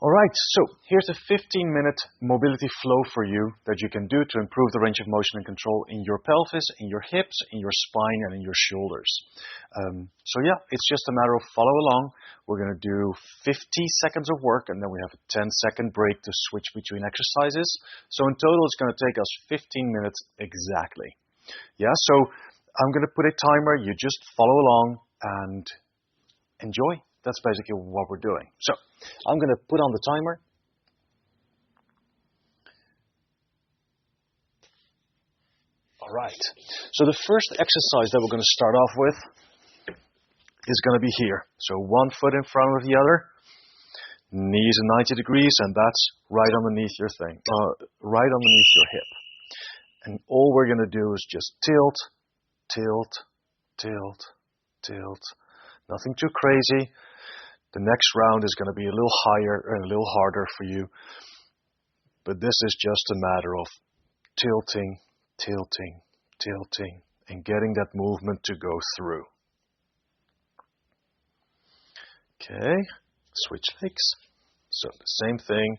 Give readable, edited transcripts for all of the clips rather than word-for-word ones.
Alright, so here's a 15-minute mobility flow for you that you can do to improve the range of motion and control in your pelvis, in your hips, in your spine, and in your shoulders. So yeah, it's just a matter of follow along. We're going to do 50 seconds of work, and then we have a 10-second break to switch between exercises. So in total, it's going to take us 15 minutes exactly. Yeah, so I'm going to put a timer. You just follow along and enjoy. That's basically what we're doing. So I'm going to put on the timer. All right. So the first exercise that we're going to start off with is going to be here. So one foot in front of the other, knees at 90 degrees, and that's right underneath your thing, right underneath your hip. And all we're going to do is just tilt, tilt, tilt, tilt. Nothing too crazy. The next round is going to be a little higher and a little harder for you. But this is just a matter of tilting, tilting, tilting, and getting that movement to go through. Okay, switch legs. So the same thing,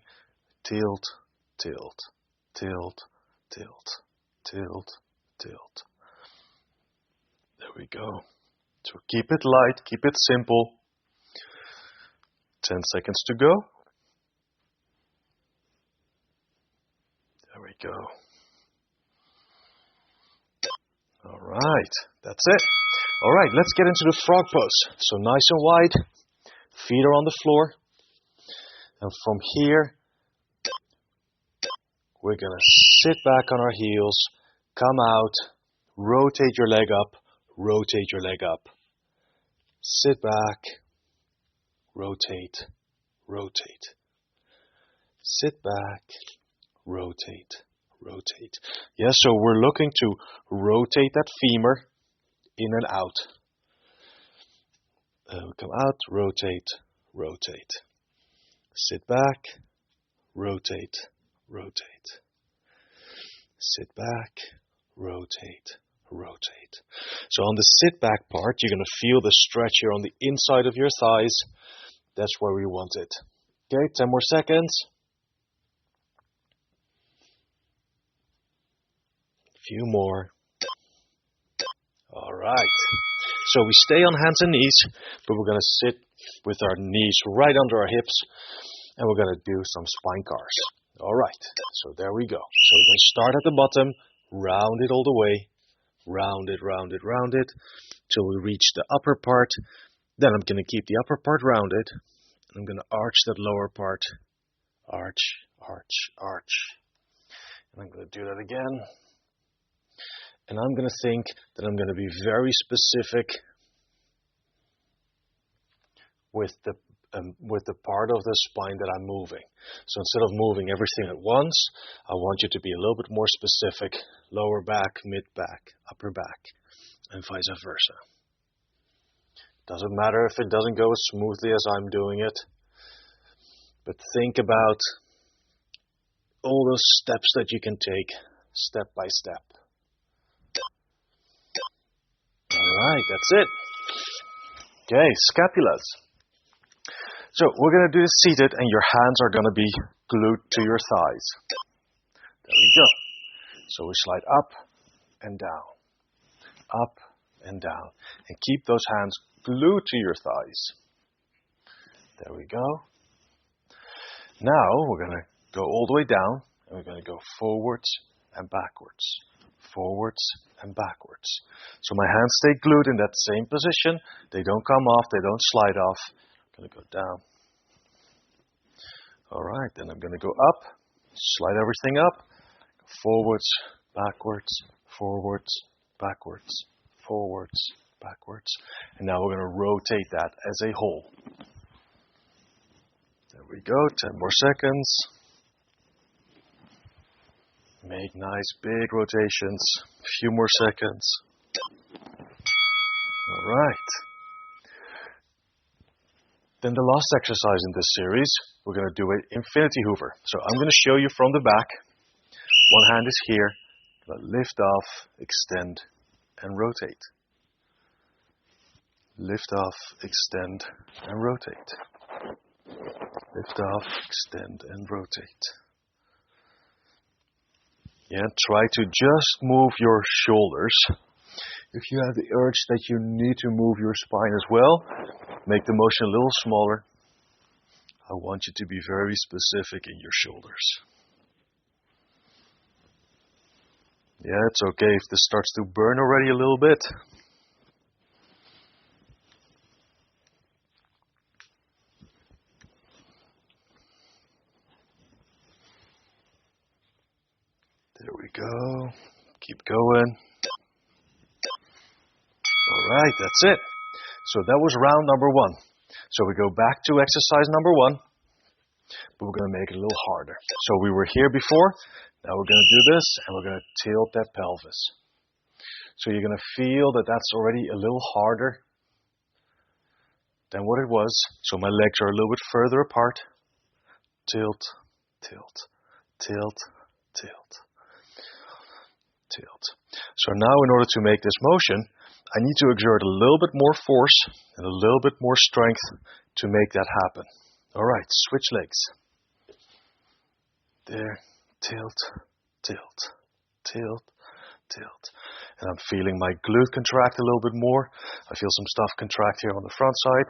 tilt, tilt, tilt, tilt, tilt, tilt. There we go. So keep it light, keep it simple. 10 seconds to go. There we go. All right, that's it. All right, let's get into the frog pose. So nice and wide, feet are on the floor. And from here, we're going to sit back on our heels, come out, rotate your leg up, rotate your leg up. Sit back. Rotate, rotate. Sit back, rotate, rotate. Yeah, so we're looking to rotate that femur in and out. Come out, rotate, rotate. Sit back, rotate, rotate. Sit back, rotate, rotate. So on the sit back part, you're going to feel the stretch here on the inside of your thighs. That's where we want it. Okay, 10 more seconds. A few more. All right. So we stay on hands and knees, but we're going to sit with our knees right under our hips, and we're going to do some spine CARs. All right. So there we go. So we're going to start at the bottom, round it all the way, round it, round it, round it, till we reach the upper part. Then I'm going to keep the upper part rounded. I'm going to arch that lower part. Arch, arch, arch. And I'm going to do that again. And I'm going to think that I'm going to be very specific with the part of the spine that I'm moving. So instead of moving everything at once, I want you to be a little bit more specific. Lower back, mid back, upper back, and vice versa. Doesn't matter if it doesn't go as smoothly as I'm doing it, but think about all those steps that you can take, step by step. All right, that's it. Okay, scapulas. So we're going to do this seated, and your hands are going to be glued to your thighs. There we go. So we slide up and down, up and down, and keep those hands glued to your thighs. There we go. Now we're going to go all the way down, and we're going to go forwards and backwards, forwards and backwards. So my hands stay glued in that same position. They don't come off, they don't slide off. I'm going to go down. All right, then I'm going to go up, slide everything up, forwards, backwards, forwards, backwards, forwards, backwards. And now we're going to rotate that as a whole. There we go, 10 more seconds. Make nice big rotations. A few more seconds. All right. Then the last exercise in this series, we're going to do an infinity hoover. So I'm going to show you from the back. One hand is here. Lift off, extend, and rotate. Lift off, extend, and rotate. Lift off, extend, and rotate. Yeah, try to just move your shoulders. If you have the urge that you need to move your spine as well, make the motion a little smaller. I want you to be very specific in your shoulders. Yeah, it's okay if this starts to burn already a little bit. There we go. Keep going. All right, that's it. So that was round number 1. So we go back to exercise number 1, but we're going to make it a little harder. So we were here before. Now we're going to do this, and we're going to tilt that pelvis. So you're going to feel that that's already a little harder than what it was. So my legs are a little bit further apart. Tilt, tilt, tilt, tilt, tilt. So now in order to make this motion, I need to exert a little bit more force and a little bit more strength to make that happen. All right, switch legs. There, tilt, tilt, tilt, tilt. And I'm feeling my glute contract a little bit more. I feel some stuff contract here on the front side.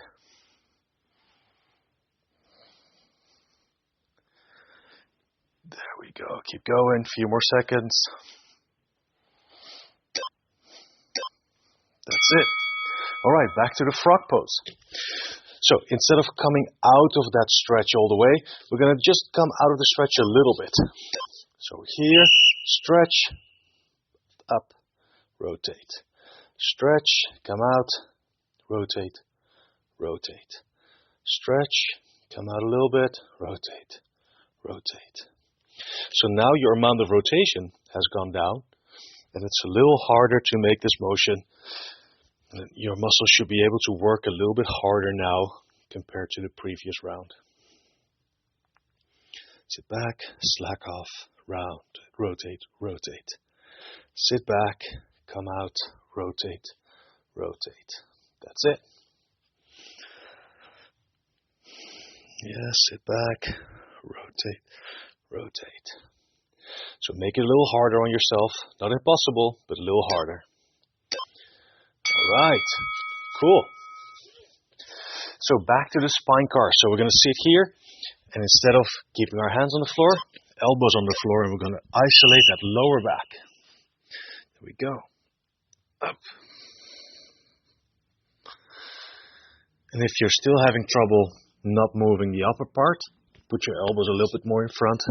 There we go. Keep going. A few more seconds. That's it. All right, back to the frog pose. So instead of coming out of that stretch all the way, we're going to just come out of the stretch a little bit. So here, stretch, up, rotate. Stretch, come out, rotate, rotate. Stretch, come out a little bit, rotate, rotate. So now your amount of rotation has gone down, and it's a little harder to make this motion. Your muscles should be able to work a little bit harder now compared to the previous round. Sit back, slack off, round, rotate, rotate. Sit back, come out, rotate, rotate. That's it. Yeah, sit back, rotate, rotate. So make it a little harder on yourself. Not impossible, but a little harder. All right, cool. So back to the spine CAR. So we're going to sit here, and instead of keeping our hands on the floor, elbows on the floor, and we're going to isolate that lower back. There we go. Up. And if you're still having trouble not moving the upper part, put your elbows a little bit more in front.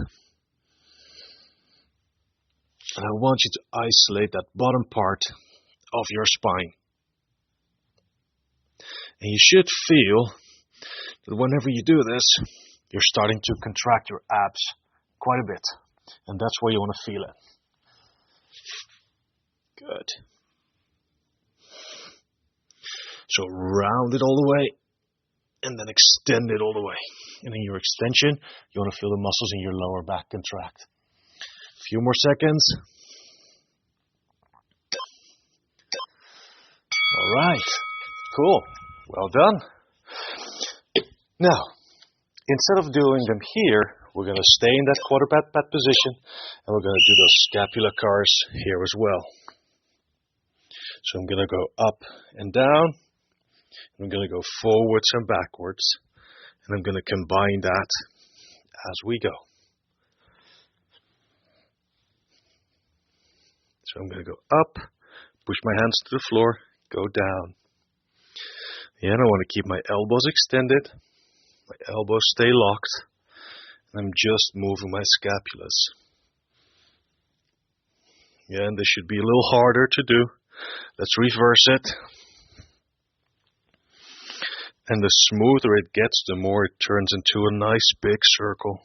And I want you to isolate that bottom part of your spine. And you should feel that whenever you do this, you're starting to contract your abs quite a bit. And that's where you want to feel it. Good. So round it all the way, and then extend it all the way. And in your extension, you want to feel the muscles in your lower back contract. A few more seconds. All right. Cool. Well done. Now, instead of doing them here, we're going to stay in that quadruped position, and we're going to do those scapula CARs here as well. So I'm going to go up and down. I'm going to go forwards and backwards, and I'm going to combine that as we go. So I'm going to go up, push my hands to the floor, go down. Yeah, and I want to keep my elbows extended. My elbows stay locked. And I'm just moving my scapulas. Yeah, and this should be a little harder to do. Let's reverse it. And the smoother it gets, the more it turns into a nice big circle.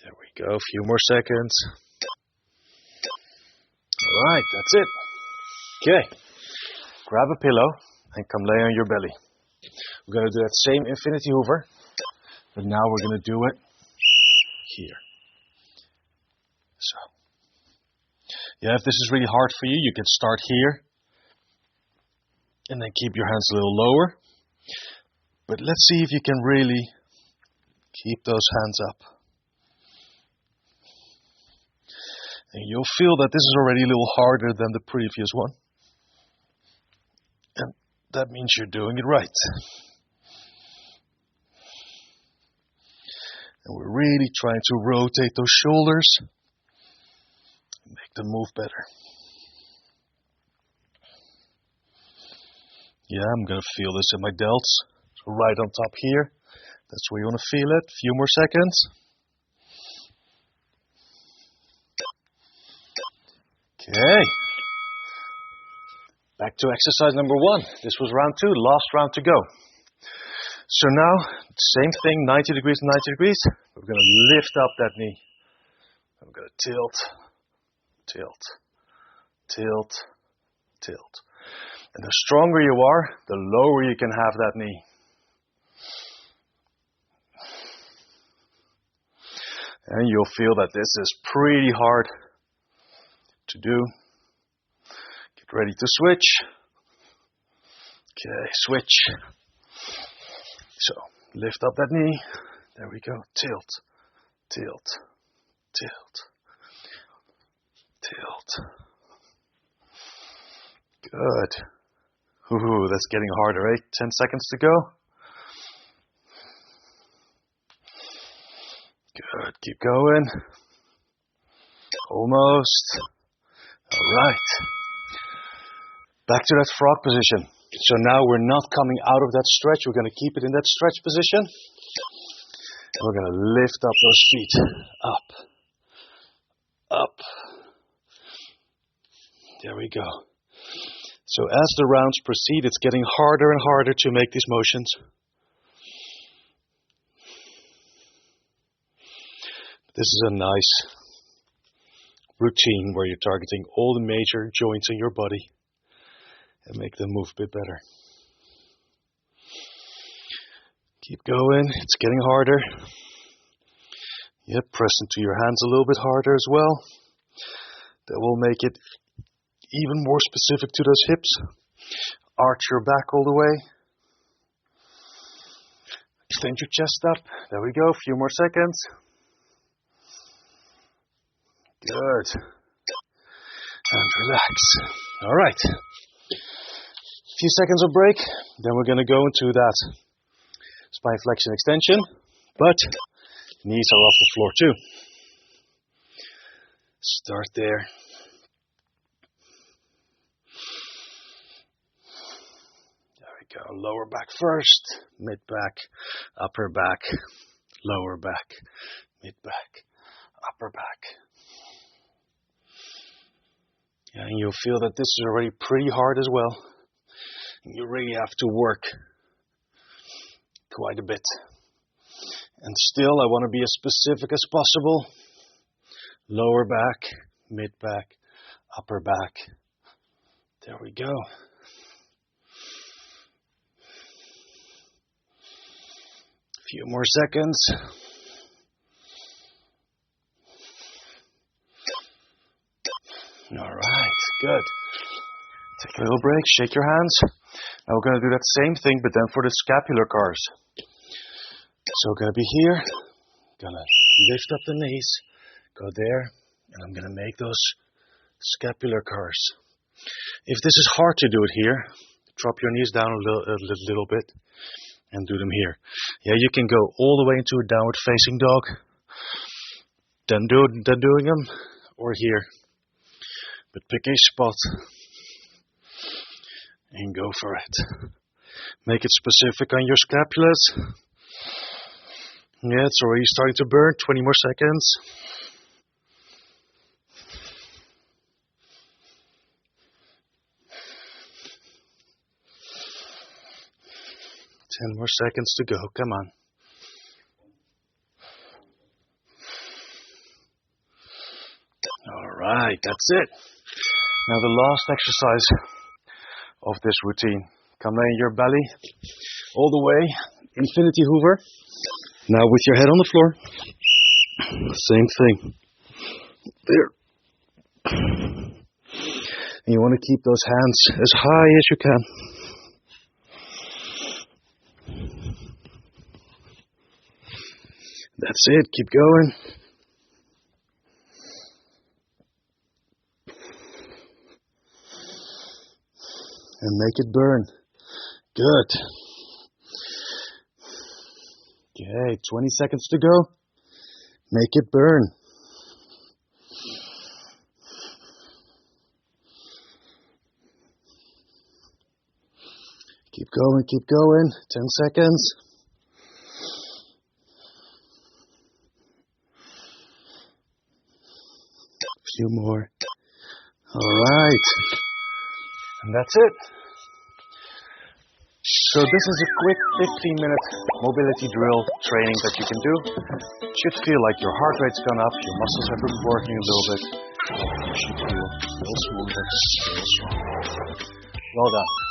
There we go, a few more seconds. All right, that's it. Okay, grab a pillow and come lay on your belly. We're going to do that same infinity hoover, but now we're going to do it here. So, yeah, if this is really hard for you, you can start here and then keep your hands a little lower. But let's see if you can really keep those hands up. And you'll feel that this is already a little harder than the previous one. And that means you're doing it right. And we're really trying to rotate those shoulders and make them move better. Yeah, I'm going to feel this in my delts. So right on top here. That's where you want to feel it. A few more seconds. Okay. Back to exercise number 1. This was round 2, last round to go. So now, same thing, 90 degrees, 90 degrees. We're going to lift up that knee. I'm going to tilt, tilt, tilt, tilt. And the stronger you are, the lower you can have that knee. And you'll feel that this is pretty hard to do. Get ready to switch. Okay, switch. So, lift up that knee. There we go. Tilt, tilt, tilt, tilt. Good. Ooh, that's getting harder, right? 10 seconds to go. Good. Keep going. Almost. All right. Back to that frog position. So now we're not coming out of that stretch. We're going to keep it in that stretch position. And we're going to lift up those feet. Up. Up. There we go. So as the rounds proceed, it's getting harder and harder to make these motions. This is a nice routine where you're targeting all the major joints in your body and make them move a bit better. Keep going. It's getting harder. Yep, press into your hands a little bit harder as well. That will make it even more specific to those hips. Arch your back all the way. Extend your chest up. There we go. A few more seconds. Good. And relax. All right. A few seconds of break. Then we're going to go into that spine flexion extension. But knees are off the floor too. Start there. Go lower back first, mid back, upper back, lower back, mid back, upper back. Yeah, and you'll feel that this is already pretty hard as well. And you really have to work quite a bit. And still, I want to be as specific as possible. Lower back, mid back, upper back. There we go. Few more seconds. All right, good. Take a little break, shake your hands. Now we're going to do that same thing, but then for the scapular CARs. So we're going to be here, going to lift up the knees, go there, and I'm going to make those scapular CARs. If this is hard to do it here, drop your knees down a little bit. And do them here. Yeah, you can go all the way into a downward facing dog. Then doing them, or here. But pick a spot and go for it. Make it specific on your scapulas. Yeah, it's already starting to burn. 20 more seconds. Ten more seconds to go. Come on. All right, that's it. Now the last exercise of this routine. Come lay in your belly all the way. Infinity hoover. Now with your head on the floor. Same thing. There. And you want to keep those hands as high as you can. That's it, keep going. And make it burn. Good. Okay, 20 seconds to go. Make it burn. Keep going. 10 seconds. A few more. All right. And that's it. So this is a quick 15-minute mobility drill training that you can do. You should feel like your heart rate's gone up, your muscles have been working a little bit. You should feel a little smoother, a little stronger. Well done.